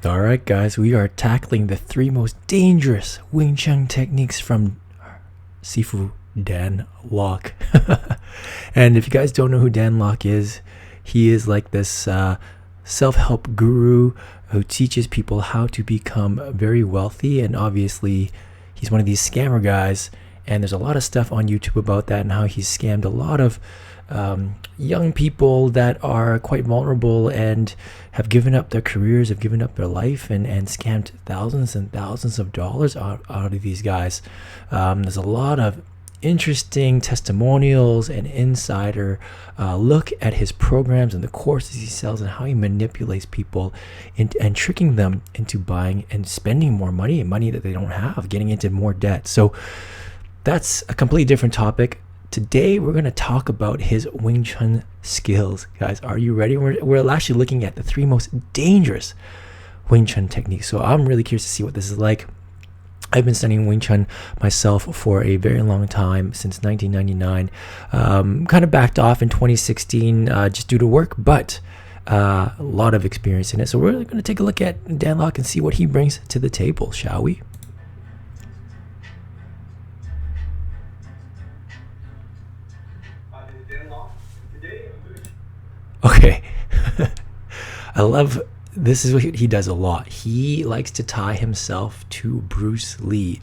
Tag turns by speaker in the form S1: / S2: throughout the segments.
S1: All right, guys, we are tackling the three most dangerous Wing Chun techniques from Sifu Dan Lok. And if you guys don't know who Dan Lok is, he is like this self-help guru who teaches people how to become very wealthy. And obviously, he's one of these scammer guys. And there's a lot of stuff on YouTube about that and how he's scammed a lot of young people that are quite vulnerable and have given up their careers, have given up their life, and scammed thousands and thousands of dollars out of these guys. There's a lot of interesting testimonials and insider look at his programs and the courses he sells and how he manipulates people and tricking them into buying and spending more money that they don't have, getting into more debt. So that's a completely different topic. Today, we're going to talk about his Wing Chun skills. Guys, are you ready? We're actually looking at the three most dangerous Wing Chun techniques. So I'm really curious to see what this is like. I've been studying Wing Chun myself for a very long time, since 1999. Kind of backed off in 2016 just due to work, but a lot of experience in it. So we're going to take a look at Dan Lok and see what he brings to the table, shall we? Okay. I love this is what he does a lot. He likes to tie himself to Bruce Lee.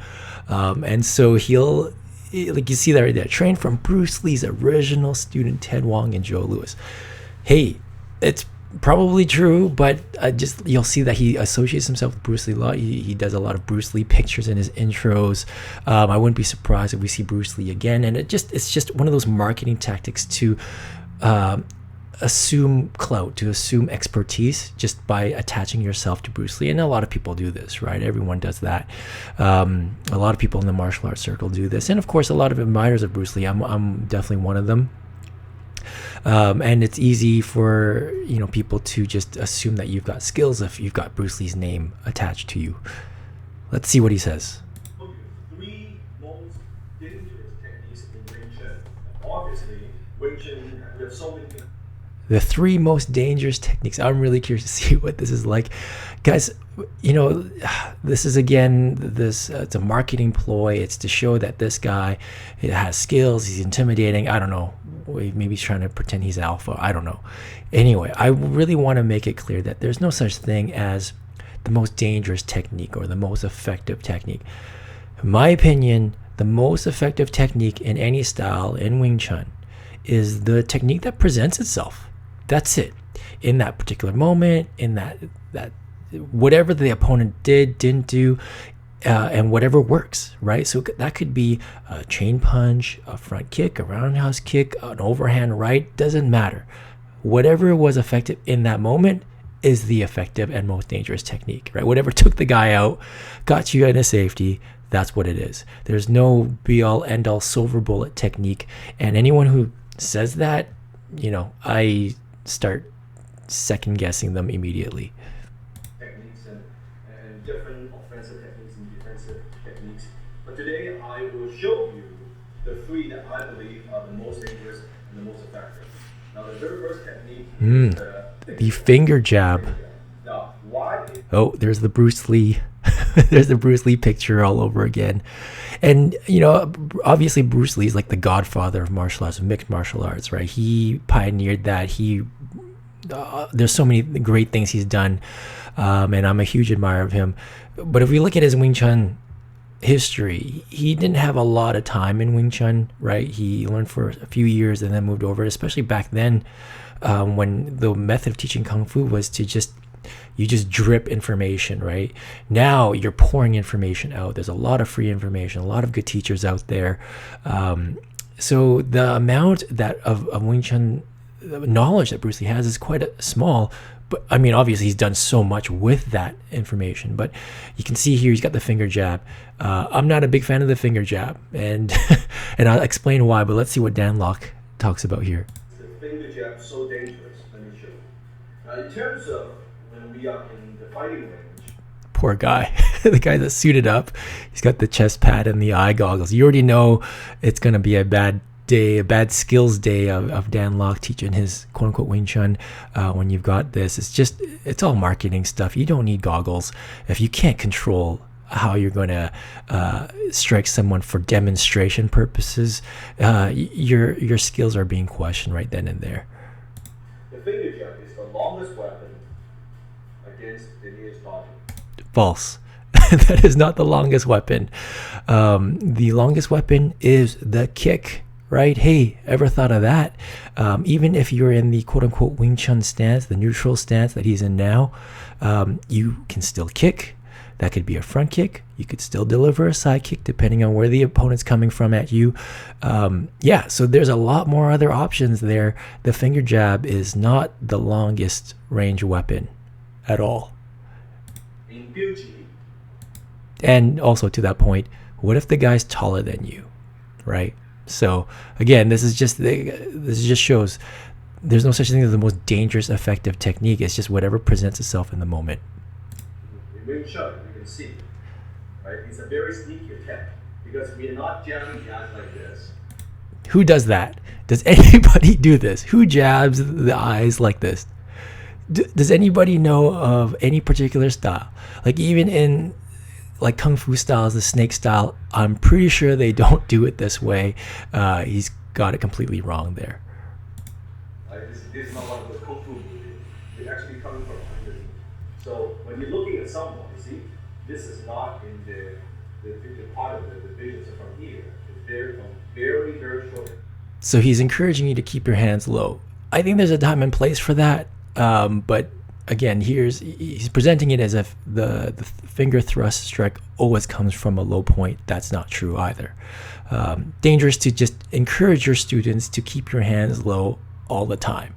S1: And so he'll, like you see that right there, trained from Bruce Lee's original student, Ted Wong and Joe Louis. Hey, it's probably true, but you'll see that he associates himself with Bruce Lee a lot. He does a lot of Bruce Lee pictures in his intros. I wouldn't be surprised if we see Bruce Lee again. And it's just one of those marketing tactics to assume clout, to assume expertise just by attaching yourself to Bruce Lee. And a lot of people do this, right? Everyone does that. A lot of people in the martial arts circle do this. And of course, a lot of admirers of Bruce Lee. I'm definitely one of them. And it's easy for people to just assume that you've got skills if you've got Bruce Lee's name attached to you. Let's see what he says.
S2: Three most dangerous techniques in Wing Chun. Obviously, Wing Chun, we have so many.
S1: The three most dangerous techniques. I'm really curious to see what this is like. Guys, this is it's a marketing ploy. It's to show that this guy has skills, he's intimidating. I don't know. Maybe he's trying to pretend he's alpha. I don't know. Anyway, I really want to make it clear that there's no such thing as the most dangerous technique or the most effective technique. In my opinion, the most effective technique in any style in Wing Chun is the technique that presents itself. That's it. In that particular moment, in that whatever the opponent didn't do, and whatever works, right? So that could be a chain punch, a front kick, a roundhouse kick, an overhand right, doesn't matter. Whatever was effective in that moment is the effective and most dangerous technique, right? Whatever took the guy out, got you into safety, that's what it is. There's no be-all, end-all silver bullet technique. And anyone who says that, I start second guessing them immediately.
S2: Techniques and different offensive techniques and defensive techniques. But today I will show you the three that I believe are the most dangerous and the most effective. Now the very first technique is
S1: the finger jab.
S2: Now why?
S1: Oh, there's the Bruce Lee. There's the Bruce Lee picture all over again. And, obviously Bruce Lee is like the godfather of martial arts, of mixed martial arts, right? He pioneered that. There's so many great things he's done. And I'm a huge admirer of him. But if we look at his Wing Chun history, he didn't have a lot of time in Wing Chun, right? He learned for a few years and then moved over, especially back then when the method of teaching Kung Fu was to you just drip information, right? Now you're pouring information out. There's a lot of free information, a lot of good teachers out there. So the amount of Wing Chun knowledge that Bruce Lee has is quite small. But I mean, obviously he's done so much with that information. But you can see here he's got the finger jab. I'm not a big fan of the finger jab, and and I'll explain why. But let's see what Dan Lok talks about here.
S2: The finger jab so dangerous. Let me show you. Now, in terms of when we are in the fighting range.
S1: Poor guy. The guy that's suited up. He's got the chest pad and the eye goggles. You already know it's going to be a bad day, a bad skills day of Dan Lok teaching his quote unquote Wing Chun. When you've got this, it's all marketing stuff. You don't need goggles if you can't control how you're going to strike someone for demonstration purposes. Your skills are being questioned right then and there.
S2: The finger jab is the longest weapon against the nearest target.
S1: False. That is not the longest weapon. The longest weapon is the kick, right? Hey, ever thought of that? Even if you're in the quote-unquote Wing Chun stance, the neutral stance that he's in now, you can still kick. That could be a front kick. You could still deliver a side kick depending on where the opponent's coming from at you. So there's a lot more other options there. The finger jab is not the longest range weapon at all.
S2: In beauty.
S1: And also to that point, what if the guy's taller than you, right? So again, this just shows there's no such thing as the most dangerous, effective technique. It's just whatever presents itself in the moment.
S2: In Wing Chun, you can see, right? It's a very sneaky attack because we're not jabbing the eyes like this.
S1: Who does that? Does anybody do this? Who jabs the eyes like this? Does anybody know of any particular style? Like even in like Kung Fu styles, the snake style, I'm pretty sure they don't do it this way. He's got it completely wrong there.
S2: This is not one of those Kung Fu movies. It's actually coming from underneath. So when you're looking at someone, you see, this is not in the part of the vision. So from here, it's very, very short.
S1: So he's encouraging you to keep your hands low. I think there's a time and place for that, but again, he's presenting it as if the finger thrust strike always comes from a low point. That's not true either. Dangerous to just encourage your students to keep your hands low all the time.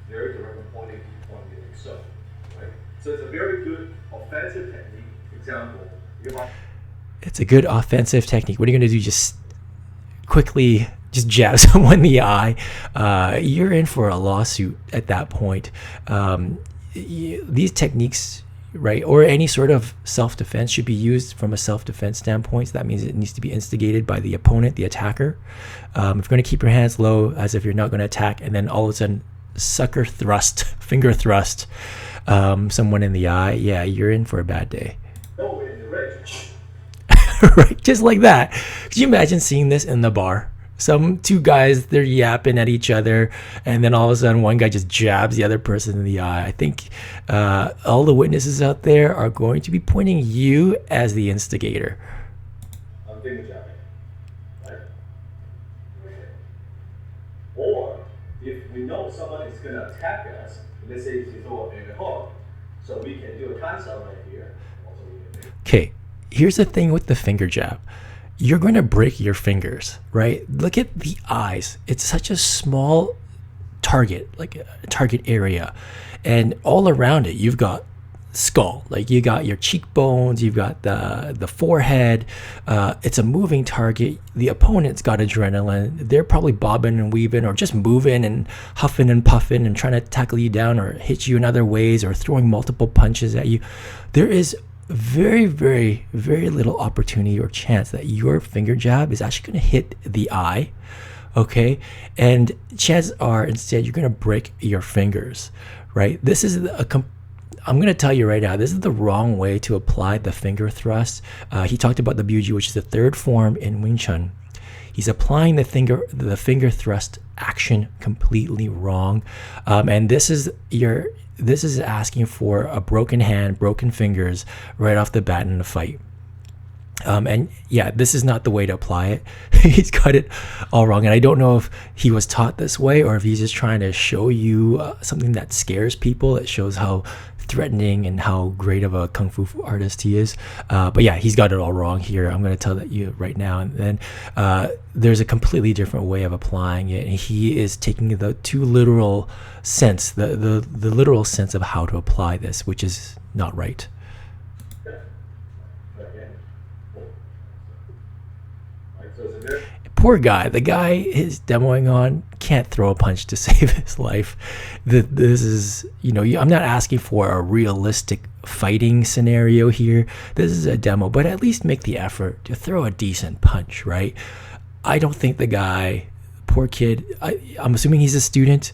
S2: Very direct and pointing like so, right? So it's a very good offensive technique. Example,
S1: it's a good offensive technique. What are you going to do? Just quickly just jab someone in the eye. You're in for a lawsuit at that point. These techniques, right, or any sort of self-defense should be used from a self-defense standpoint. So that means it needs to be instigated by the opponent, the attacker. If you're going to keep your hands low as if you're not going to attack, and then all of a sudden sucker thrust, finger thrust someone in the eye, yeah, you're in for a bad day. Right, just like that. Could you imagine seeing this in the bar? Two guys, they're yapping at each other, and then all of a sudden one guy just jabs the other person in the eye. I think all the witnesses out there are going to be pointing you as the instigator.
S2: I'm finger jabbing, right? Okay. Or if we know someone is going to attack us, let's say you throw a hook, so we can do a cancel right here.
S1: Okay, here's the thing with the finger jab. You're going to break your fingers, right? Look at the eyes. It's such a small target, like a target area. And all around it, you've got skull. Like you got your cheekbones, you've got the forehead. It's a moving target. The opponent's got adrenaline. They're probably bobbing and weaving or just moving and huffing and puffing and trying to tackle you down or hit you in other ways or throwing multiple punches at you. There is very, very, very little opportunity or chance that your finger jab is actually going to hit the eye, okay? And chances are instead you're going to break your fingers, right? This is I'm going to tell you right now, this is the wrong way to apply the finger thrust. He talked about the Buji, which is the third form in Wing Chun. He's applying the finger thrust action completely wrong, and this is asking for a broken hand, broken fingers right off the bat in a fight. And yeah, this is not the way to apply it. He's got it all wrong. And I don't know if he was taught this way or if he's just trying to show you something that scares people. It shows how threatening and how great of a kung fu artist he is. But yeah, he's got it all wrong here. I'm going to tell that you right now. And then there's a completely different way of applying it. And he is taking the too literal sense, the literal sense of how to apply this, which is not right. Poor guy. The guy is demoing on can't throw a punch to save his life. This is, I'm not asking for a realistic fighting scenario here. This is a demo, but at least make the effort to throw a decent punch, right? I don't think the guy poor kid. I'm assuming he's a student.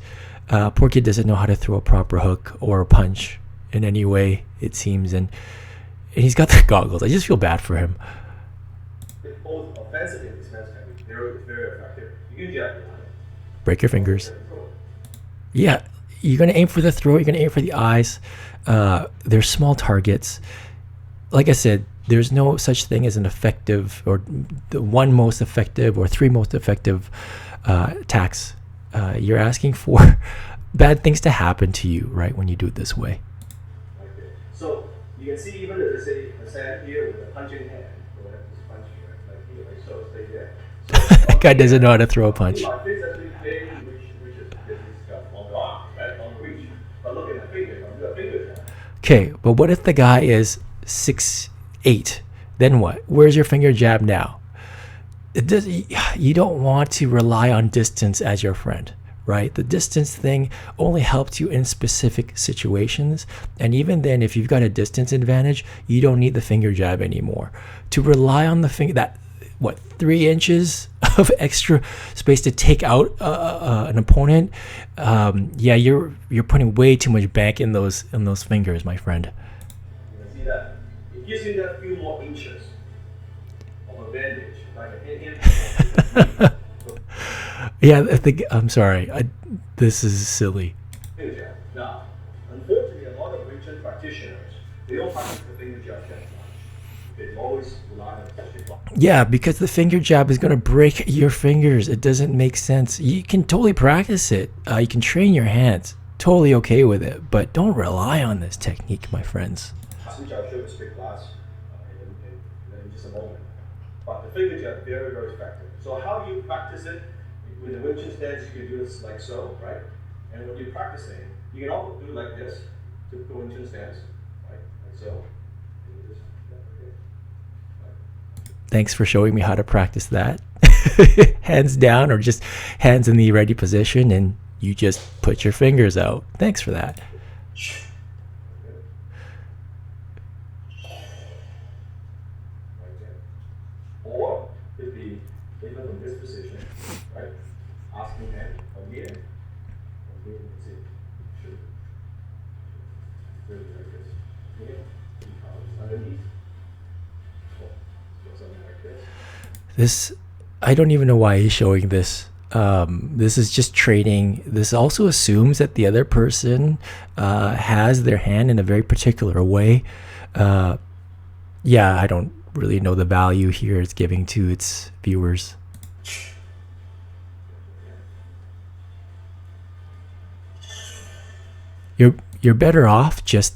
S1: Poor kid doesn't know how to throw a proper hook or a punch in any way, it seems, and he's got the goggles. I just feel bad for him.
S2: Both offensive and defensive technique, they're very effective. You can jab behind it.
S1: Break your fingers. Yeah, you're gonna aim for the throat. You're gonna aim for the eyes. They're small targets. Like I said, there's no such thing as an effective or the one most effective or three most effective attacks. You're asking for bad things to happen to you, right, when you do it this way.
S2: Okay. So you can see even let's say a hand here with a punching hand. Go ahead, just punch here, like here, like so. Stay there. So
S1: That guy doesn't know how to throw a punch.
S2: my face actually very which is this stuff on the arm, right, on the reach. But look at my finger. I'm doing a finger jab.
S1: Okay, but what if the guy is 6'8"? Then what? Where's your finger jab now? You don't want to rely on distance as your friend, right? The distance thing only helps you in specific situations. And even then, if you've got a distance advantage, you don't need the finger jab anymore. To rely on the finger, that, 3 inches of extra space to take out an opponent, yeah, you're putting way too much bank in those fingers, my friend.
S2: You can see that. It gives you that few more inches of advantage. Like
S1: Yeah, I'm sorry. This is silly.
S2: now, unfortunately, a lot of Wing Chun practitioners, they don't practice the finger jab that much. They always rely on the block.
S1: Yeah, because the finger jab is going to break your fingers. It doesn't make sense. You can totally practice it. You can train your hands. Totally okay with it. But don't rely on this technique, my friends.
S2: Which I'll show you speak class in just a moment. But the finger jab very, very effective. So how do you practice it? With the Wing Chun stance, you can do this like so, right? And when you're practicing, you can also do like this, typical Wing Chun stance, right? Like so.
S1: Thanks for showing me how to practice that. Hands down or just hands in the ready position, and you just put your fingers out. Thanks for that.
S2: Or could be even from this position, right? Asking hand from here. From here, you can see. Shoot. Really like this. Here, underneath. Something like this.
S1: This, I don't even know why he's showing this. This is just training. This also assumes that the other person has their hand in a very particular way. Yeah, I don't really know the value here it's giving to its viewers. You're better off just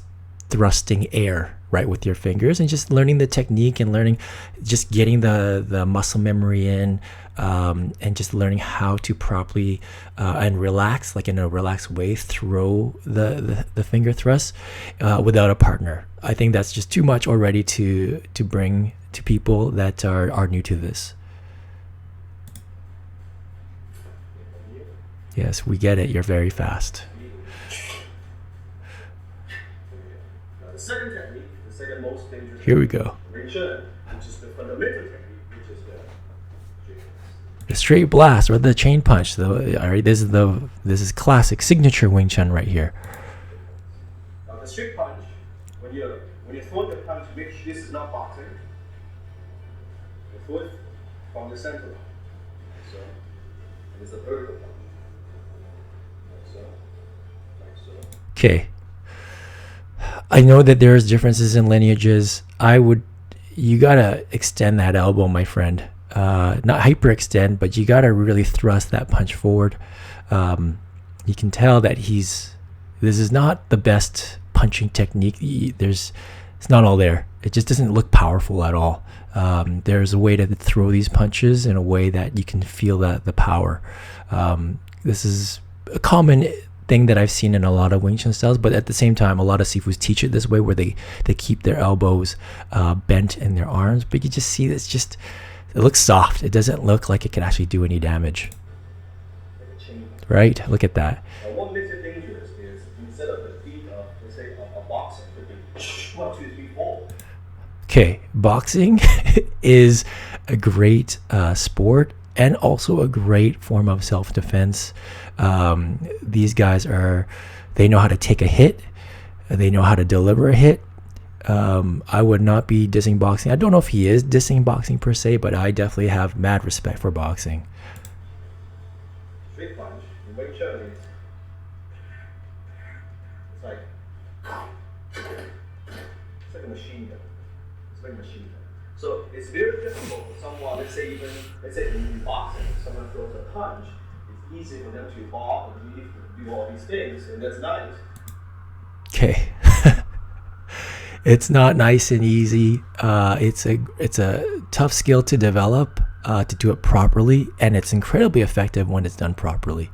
S1: thrusting air, right, with your fingers, and just learning the technique and learning, just getting the muscle memory in, and just learning how to properly and relax, like in a relaxed way, throw the finger thrust without a partner. I think that's just too much already to bring to people that are new to this. Yes, we get it. You're very fast.
S2: The second technique, the second most dangerous
S1: Here we go.
S2: Wing Chun, which is the fundamental technique, which is
S1: The straight blast or the chain punch. All right, this is classic signature Wing Chun right here.
S2: now the straight punch. When you throw the punch, make sure this is not boxing. The foot from the center line. So, and it's a vertical punch. Like so, like so.
S1: Okay. I know that there's differences in lineages. You gotta extend that elbow, my friend. Not hyperextend, but you gotta really thrust that punch forward. You can tell that this is not the best punching technique. It's not all there. It just doesn't look powerful at all. There's a way to throw these punches in a way that you can feel the power. This is a common thing that I've seen in a lot of Wing Chun styles, but at the same time, a lot of sifus teach it this way, where they keep their elbows bent in their arms. But you just see this, it looks soft. It doesn't look like it can actually do any damage. Right? Look at that.
S2: What makes it dangerous is instead of the feet of, let's say, a boxing, it could be 1, 2, 3, 4.
S1: Okay, boxing is a great sport and also a great form of self-defense. These guys they know how to take a hit, they know how to deliver a hit. I would not be dissing boxing. I don't know if he is dissing boxing per se, but I definitely have mad respect for boxing.
S2: Straight punch in Wing Chun is it's like a machine gun. It's like a machine gun. So it's very difficult for someone, let's say in boxing, if someone throws a punch, it's easy for them to block or do all these things, and that's nice.
S1: Okay. It's not nice and easy. It's a tough skill to develop, to do it properly, and it's incredibly effective when it's done properly.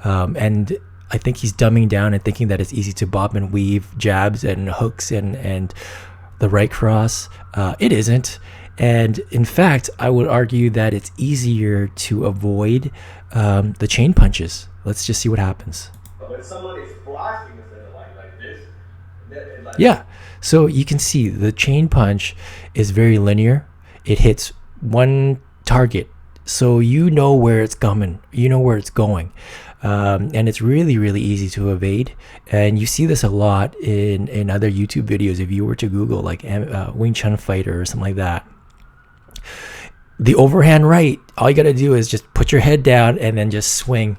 S1: And I think he's dumbing down and thinking that it's easy to bob and weave jabs and hooks and the right cross. It isn't. And in fact, I would argue that it's easier to avoid the chain punches. Let's just see what happens.
S2: But when someone is blasting like this,
S1: yeah. So you can see the chain punch is very linear. It hits one target. So you know where it's coming. You know where it's going. And it's really, really easy to evade. And you see this a lot in other YouTube videos. If you were to Google like Wing Chun fighter or something like that. The overhand right, all you got to do is just put your head down and then just swing.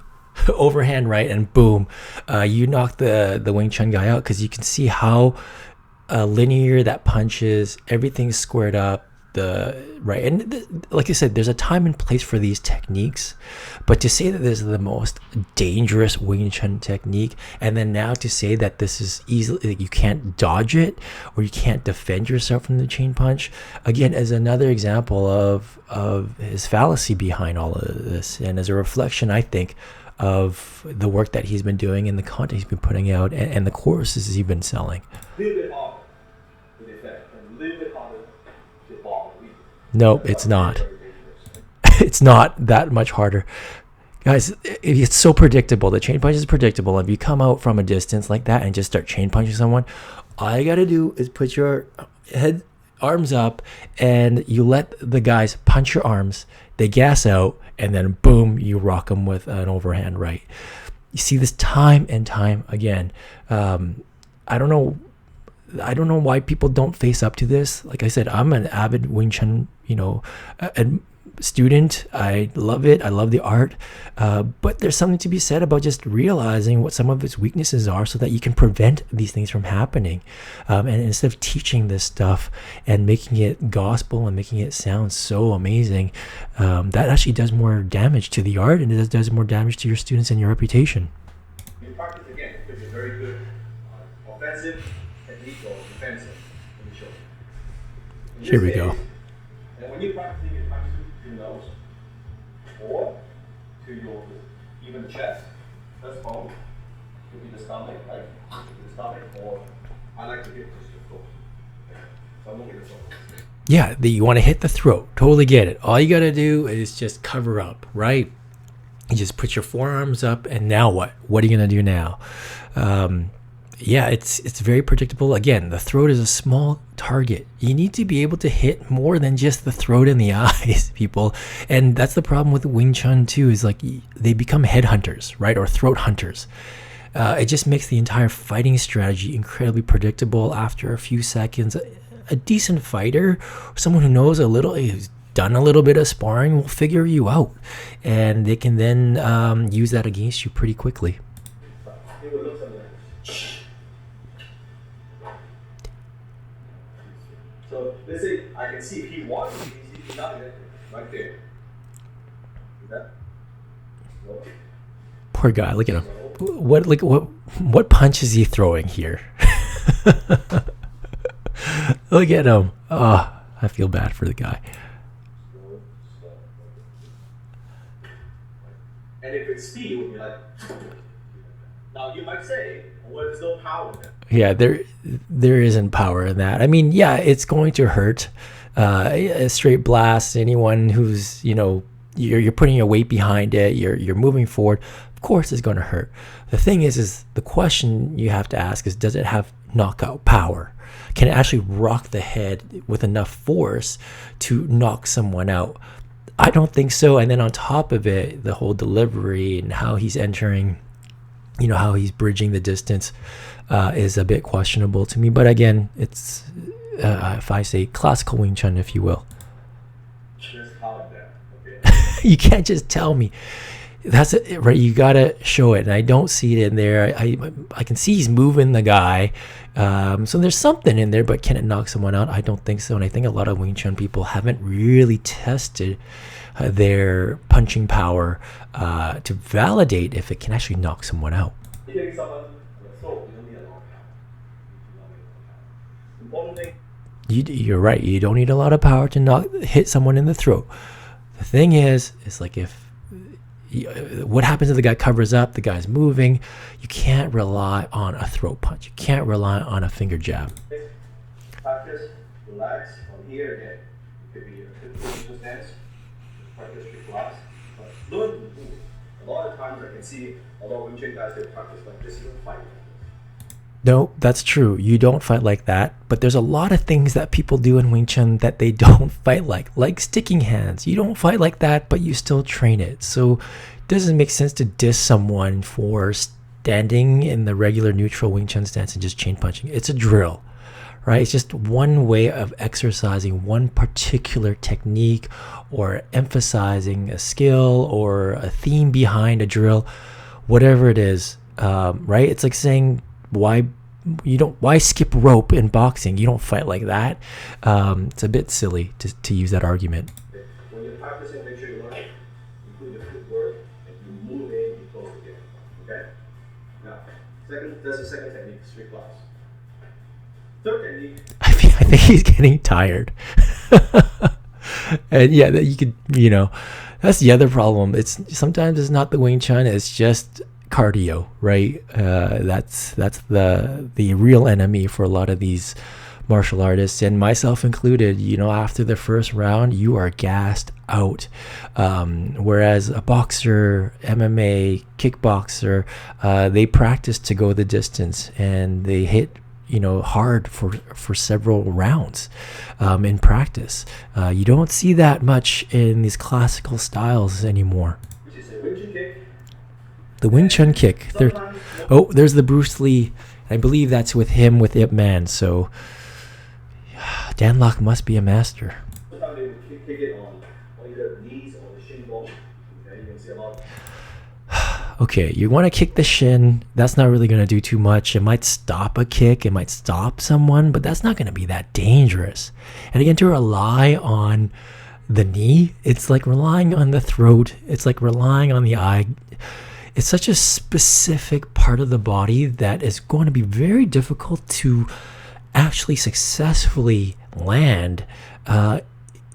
S1: Overhand right, and boom, you knock the Wing Chun guy out, because you can see how linear that punch is. Everything's squared up. Like I said, there's a time and place for these techniques, but to say that this is the most dangerous Wing Chun technique, and then now to say that this is easily, like, you can't dodge it or you can't defend yourself from the chain punch, again, is another example of his fallacy behind all of this, and as a reflection, I think, of the work that he's been doing and the content he's been putting out and the courses he's been selling.
S2: A little bit harder to defend, and a little bit harder to block.
S1: Nope, it's not. It's not that much harder. Guys, it's so predictable. The chain punch is predictable. If you come out from a distance like that and just start chain punching someone, all you got to do is put your arms up and you let the guys punch your arms. They gas out, and then boom, you rock them with an overhand right. You see this time and time again. I don't know why people don't face up to this. Like I said, I'm an avid Wing Chun, student. I love it. I love the art. But there's something to be said about just realizing what some of its weaknesses are so that you can prevent these things from happening. And instead of teaching this stuff and making it gospel and making it sound so amazing, that actually does more damage to the art, and it does more damage to your students and your reputation.
S2: You practice again, which is very good offensive technique or defensive. Let me show you.
S1: Here we go.
S2: And when you're practicing, it comes to your nose or to your even chest. That's bone. Could be the stomach, right? The stomach, or I like to hit this to the throat. So I'm looking at the throat.
S1: Yeah, you want to hit the throat. Totally get it. All you got to do is just cover up, right? You just put your forearms up, and now what? What are you going to do now? Yeah, it's very predictable. Again, the throat is a small target. You need to be able to hit more than just the throat and the eyes, people. And that's the problem with Wing Chun too, is like they become headhunters, right? Or throat hunters. It just makes the entire fighting strategy incredibly predictable after a few seconds. A decent fighter, someone who knows a little, who's done a little bit of sparring, will figure you out. And they can then use that against you pretty quickly.
S2: So let's say I can see if he wants to, he's not right there. See that? No.
S1: Poor guy, look at him. What punch is he throwing here? Look at him. Oh, I feel bad for the guy.
S2: And if it's speed, it would be like. Now you might say, well, there's no power there.
S1: Yeah, there isn't power in that. I mean, yeah, it's going to hurt. A straight blast, anyone who's, you're putting your weight behind it, you're moving forward, of course it's going to hurt. The thing is the question you have to ask is, does it have knockout power? Can it actually rock the head with enough force to knock someone out? I don't think so. And then on top of it, the whole delivery and how he's entering, how he's bridging the distance is a bit questionable to me. But again, it's, if I say classical Wing Chun, if you will.
S2: Just how that. Okay.
S1: You can't just tell me. That's it, right? You gotta show it, and I don't see it in there. I can see he's moving the guy, so there's something in there. But can it knock someone out? I don't think so. And I think a lot of Wing Chun people haven't really tested their punching power to validate if it can actually knock someone out.
S2: Hitting someone on the throat, you don't need a lot of power. Important thing.
S1: You're right. You don't need a lot of power to hit someone in the throat. The thing is like what happens if the guy covers up, the guy's moving? You can't rely on a throat punch. You can't rely on a finger jab.
S2: Practice, relax from here again. It could be a 15 stance, practice relax, but learn to move. A lot of times I can see a lot of Wing Chun guys, they practice like this, you don't fight like this.
S1: No, that's true. You don't fight like that. But there's a lot of things that people do in Wing Chun that they don't fight like sticking hands. You don't fight like that, but you still train it. So it doesn't make sense to diss someone for standing in the regular neutral Wing Chun stance and just chain punching. It's a drill, right? It's just one way of exercising one particular technique or emphasizing a skill or a theme behind a drill, whatever it is, right? It's like saying, why skip rope in boxing? You don't fight like that. It's a bit silly to use that argument.
S2: When you're practicing, make sure you learn, include the footwork, and you move in, you close again. Okay? Now, that's the second technique, street class. Third technique.
S1: I think he's getting tired. And yeah, that you could, that's the other problem. Sometimes it's not the Wing Chun, it's just cardio, right? That's the real enemy for a lot of these martial artists, and myself included. After the first round, you are gassed out. Whereas a boxer, MMA, kickboxer, they practice to go the distance and they hit hard for several rounds in practice. You don't see that much in these classical styles anymore.
S2: Which is a Wing Chun kick.
S1: The Wing Chun kick. There's the Bruce Lee. I believe that's with him with Ip Man. So Dan Lok must be a master.
S2: Sometimes they would kick it on either the knees or the shin bone. Okay, you can see a lot.
S1: Okay, you want to kick the shin. That's not really going to do too much. It might stop a kick. It might stop someone, but that's not going to be that dangerous. And again, to rely on the knee, it's like relying on the throat. It's like relying on the eye. It's such a specific part of the body that is going to be very difficult to actually successfully land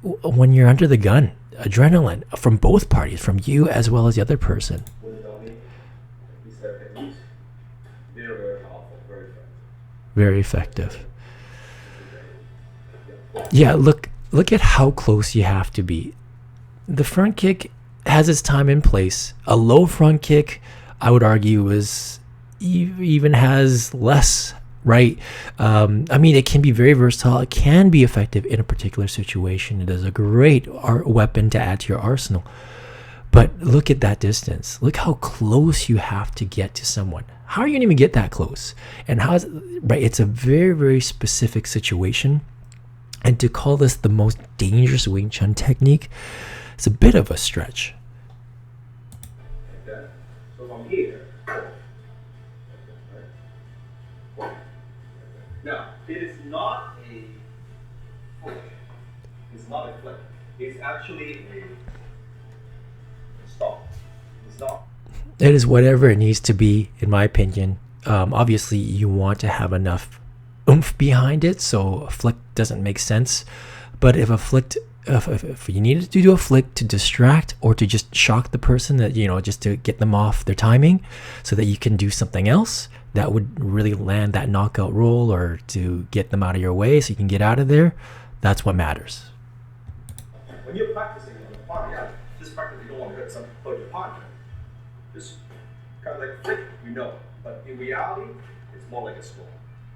S1: when you're under the gun. Adrenaline from both parties, from you as well as the other person. Very effective. Yeah, look at how close you have to be. The front kick has its time and place. A low front kick, I would argue, even has less, right? It can be very versatile. It can be effective in a particular situation. It is a great weapon to add to your arsenal. But look at that distance. Look how close you have to get to someone. How are you going to even get that close? And it's a very, very specific situation. And to call this the most dangerous Wing Chun technique, it's a bit of a stretch.
S2: Okay. So from here, now it is not a flick. It's not a flick. It's actually a stop. It's not.
S1: It is whatever it needs to be, in my opinion. Obviously, you want to have enough oomph behind it, so a flick doesn't make sense. But if you needed to do a flick to distract or to just shock the person, that just to get them off their timing, so that you can do something else that would really land that knockout roll, or to get them out of your way so you can get out of there, that's what matters.
S2: When you're practicing on the partner, just practice. You don't want to hurt your partner. Just kind of like flick, but in reality, it's more like a storm.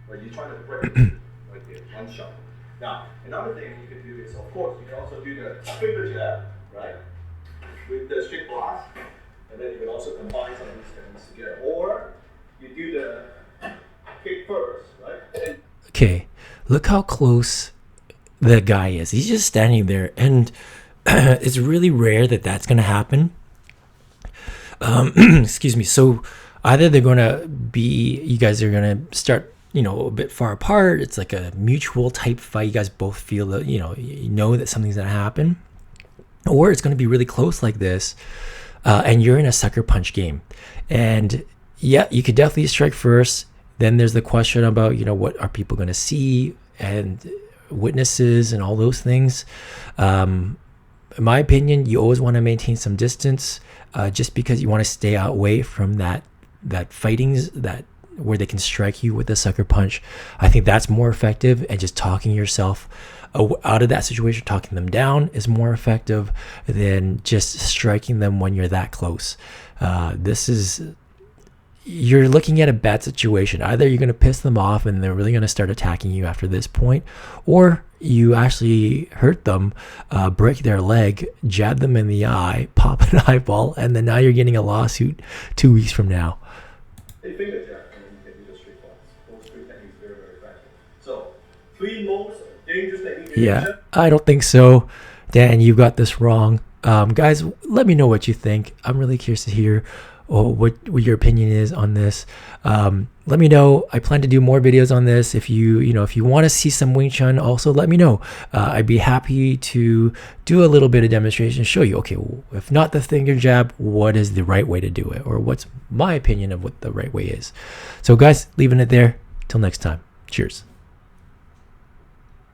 S2: Where you're trying to break it, like one shot. Now, another thing you can do is, of course, you can also do the finger jab right? With the straight blast, and then you can also combine some of these techniques together. Or you do the kick first, right?
S1: Okay, look how close the guy is. He's just standing there, and it's really rare that that's going to happen. Excuse me. So either they're going to be, you guys are going to start, a bit far apart. It's like a mutual type fight. You guys both feel that, you know that something's going to happen. Or it's going to be really close like this, and you're in a sucker punch game. And yeah, you could definitely strike first. Then there's the question about, what are people going to see and witnesses and all those things. In my opinion, you always want to maintain some distance, just because you want to stay away from that fightings that where they can strike you with a sucker punch. I think that's more effective, and just talking yourself out of that situation, talking them down, is more effective than just striking them when you're that close. You're looking at a bad situation. Either you're going to piss them off and they're really going to start attacking you after this point, or you actually hurt them, break their leg, jab them in the eye, pop an eyeball, and then now you're getting a lawsuit 2 weeks from now.
S2: A finger jab, and then you can do the straight blast. Those three techniques are very, very effective. So, three most dangerous techniques.
S1: Yeah, I don't think so. Dan, you got this wrong. Guys, let me know what you think. I'm really curious to hear what your opinion is on this. Let me know. I plan to do more videos on this. If you want to see some Wing Chun, also let me know. I'd be happy to do a little bit of demonstration, show you, okay, well, if not the finger jab, what is the right way to do it? Or what's my opinion of what the right way is? So guys, leaving it there. Till next time. Cheers.